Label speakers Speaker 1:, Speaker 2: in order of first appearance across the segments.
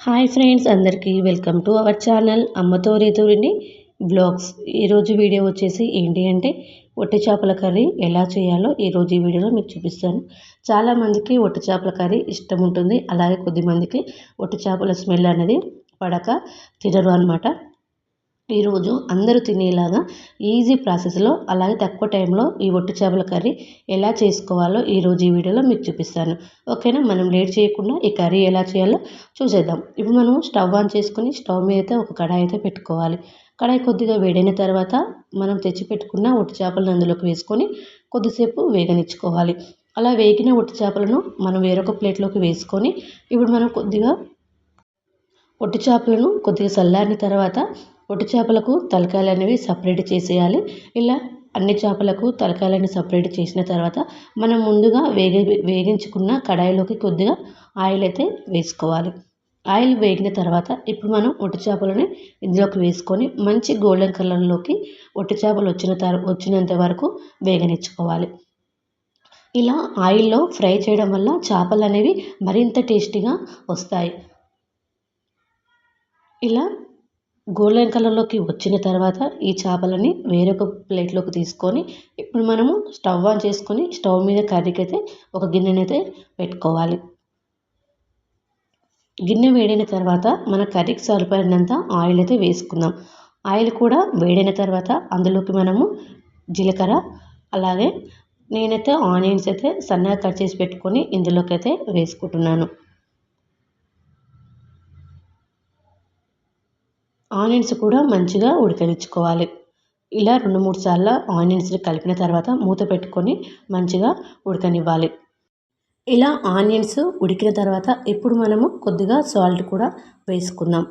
Speaker 1: Hi friends, అందరికీ welcome to our channel అమ్మతో రీతుని blogs. ఈరోజు వీడియో వచ్చేసి ఏంటి అంటే ఒట్టి చేపల కర్రీ ఎలా చేయాలో ఈరోజు ఈ వీడియోలో మీకు చూపిస్తాను. చాలామందికి ఒట్టి చేపల కర్రీ ఇష్టం ఉంటుంది. అలాగే కొద్దిమందికి ఒట్టి చేపల స్మెల్ అనేది పడక తినరు అనమాట. ఈరోజు అందరూ తినేలాగా ఈజీ ప్రాసెస్లో అలాగే తక్కువ టైంలో ఈ ఒట్టి చేపల కర్రీ ఎలా చేసుకోవాలో ఈరోజు ఈ వీడియోలో మీకు చూపిస్తాను. ఓకేనా, మనం లేట్ చేయకుండా ఈ కర్రీ ఎలా చేయాలో చూసేద్దాం. ఇప్పుడు మనం స్టవ్ ఆన్ చేసుకుని స్టవ్ మీద అయితే ఒక కడాయి అయితే పెట్టుకోవాలి. కడాయి కొద్దిగా వేడైన తర్వాత మనం తెచ్చి పెట్టుకున్న ఒట్టి చేపలను అందులోకి వేసుకొని కొద్దిసేపు వేగనిచ్చుకోవాలి. అలా వేగిన ఒట్టి చేపలను మనం వేరొక ప్లేట్లోకి వేసుకొని ఇప్పుడు మనం ఒట్టి చేపలను కొద్దిగా చల్లారిన తర్వాత ఒట్టి చేపలకు తలకాయలు అనేవి సపరేట్ చేసేయాలి. ఇలా అన్ని చేపలకు తలకాయలని సపరేట్ చేసిన తర్వాత మనం ముందుగా వేగించుకున్న కడాయిలోకి కొద్దిగా ఆయిల్ అయితే వేసుకోవాలి. ఆయిల్ వేగిన తర్వాత ఇప్పుడు మనం ఒట్టి చేపలని ఇందులోకి వేసుకొని మంచి గోల్డెన్ కలర్లోకి ఒట్టి చేపలు వచ్చినంత వరకు వేగనిచ్చుకోవాలి. ఇలా ఆయిల్లో ఫ్రై చేయడం వల్ల చేపలు అనేవి మరింత టేస్టీగా వస్తాయి. ఇలా గోల్డెన్ కలర్లోకి వచ్చిన తర్వాత ఈ చేపలని వేరొక ప్లేట్లోకి తీసుకొని ఇప్పుడు మనము స్టవ్ ఆన్ చేసుకొని స్టవ్ మీద కర్రీకి అయితే ఒక గిన్నెనైతే పెట్టుకోవాలి. గిన్నె వేడిన తర్వాత మన కర్రీకి సరిపడినంత ఆయిల్ అయితే వేసుకుందాం. ఆయిల్ కూడా వేడిన తర్వాత అందులోకి మనము జీలకర్ర, అలాగే నేనైతే ఆనియన్స్ అయితే సన్నగా కట్ చేసి పెట్టుకొని ఇందులోకి అయితే వేసుకుంటున్నాను. ఆనియన్స్ కూడా మంచిగా ఉడకనిచ్చుకోవాలి. ఇలా 2-3 సార్లు ఆనియన్స్ని కలిపిన తర్వాత మూత పెట్టుకొని మంచిగా ఉడకనివ్వాలి. ఇలా ఆనియన్స్ ఉడికిన తర్వాత ఇప్పుడు మనము కొద్దిగా సాల్ట్ కూడా వేసుకుందాం.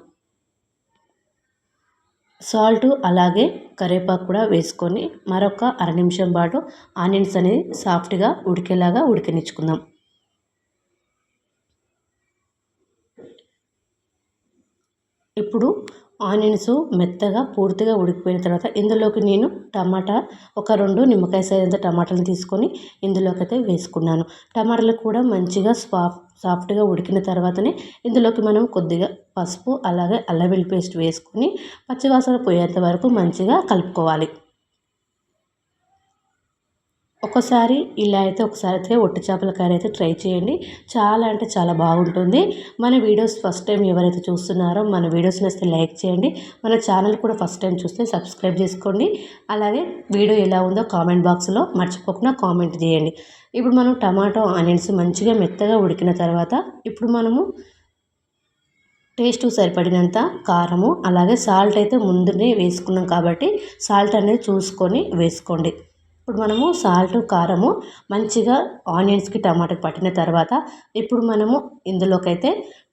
Speaker 1: సాల్ట్ అలాగే కరివేపాకు కూడా వేసుకొని మరొక అర నిమిషం పాటు ఆనియన్స్ అనేది సాఫ్ట్గా ఉడికేలాగా ఉడకనిచ్చుకుందాం. ఇప్పుడు ఆనియన్స్ మెత్తగా పూర్తిగా ఉడికిపోయిన తర్వాత ఇందులోకి నేను టమాటా ఒక 2 నిమ్మకాయ సైజంత టమాటాలను తీసుకొని ఇందులోకి అయితే వేసుకున్నాను. టమాటాలు కూడా మంచిగా సాఫ్ట్గా ఉడికిన తర్వాతనే ఇందులోకి మనం కొద్దిగా పసుపు అలాగే అల్లం వెల్లుల్లి పేస్ట్ వేసుకొని పచ్చివాసన పోయేంత వరకు మంచిగా కలుపుకోవాలి. ఒకసారి ఒట్టి చేపల కర్రీ అయితే ట్రై చేయండి. చాలా అంటే చాలా బాగుంటుంది. మన వీడియోస్ ఫస్ట్ టైం ఎవరైతే చూస్తున్నారో మన వీడియోస్ నచ్చితే లైక్ చేయండి. మన ఛానల్ కూడా ఫస్ట్ టైం చూస్తే సబ్స్క్రైబ్ చేసుకోండి. అలాగే వీడియో ఎలా ఉందో కామెంట్ బాక్స్లో మర్చిపోకుండా కామెంట్ చేయండి. ఇప్పుడు మనం టమాటో ఆనియన్స్ మంచిగా మెత్తగా ఉడికిన తర్వాత ఇప్పుడు మనము టేస్ట్ సరిపడినంత కారము అలాగే సాల్ట్ అయితే ముందునే వేసుకున్నాం కాబట్టి సాల్ట్ అనేది చూసుకొని వేసుకోండి. ఇప్పుడు మనము సాల్ట్ కారము మంచిగా ఆనియన్స్కి టమాటాకి పట్టిన తర్వాత ఇప్పుడు మనము ఇందులోకైతే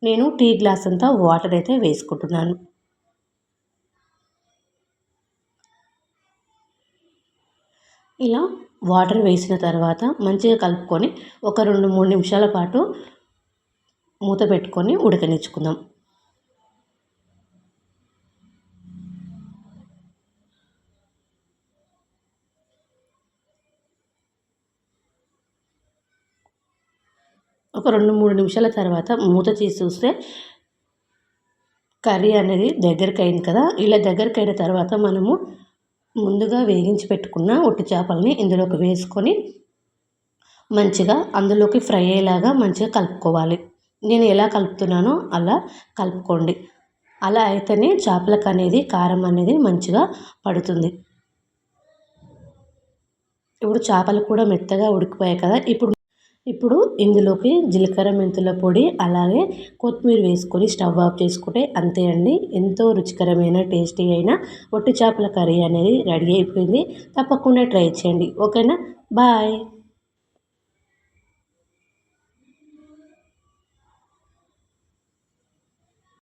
Speaker 1: నేను టీ గ్లాస్ అంతా వాటర్ అయితే వేసుకుంటున్నాను. ఇలా వాటర్ వేసిన తర్వాత మంచిగా కలుపుకొని ఒక 2-3 నిమిషాల పాటు మూత పెట్టుకొని ఉడకనిచ్చుకుందాం. ఒక 2-3 నిమిషాల తర్వాత మూత తీసి చూస్తే కర్రీ అనేది దగ్గరికి అయింది కదా. ఇలా దగ్గరికి అయిన తర్వాత మనము ముందుగా వేగించి పెట్టుకున్న ఒట్టి చేపలని ఇందులోకి వేసుకొని మంచిగా అందులోకి ఫ్రై అయ్యేలాగా మంచిగా కలుపుకోవాలి. నేను ఎలా కలుపుతున్నానో అలా కలుపుకోండి. అలా అయితేనే చేపలకు అనేది కారం అనేది మంచిగా పడుతుంది. ఇప్పుడు చేపలు కూడా మెత్తగా ఉడికిపోయాయి కదా. ఇప్పుడు ఇందులోకి జీలకర్ర మెంతుల పొడి అలాగే కొత్తిమీర వేసుకొని స్టవ్ ఆఫ్ చేసుకుంటే అంతే అండి. ఎంతో రుచికరమైన టేస్టీ అయిన ఒట్టి చేపల కర్రీ అనేది రెడీ అయిపోయింది. తప్పకుండా ట్రై చేయండి. ఓకేనా, బాయ్.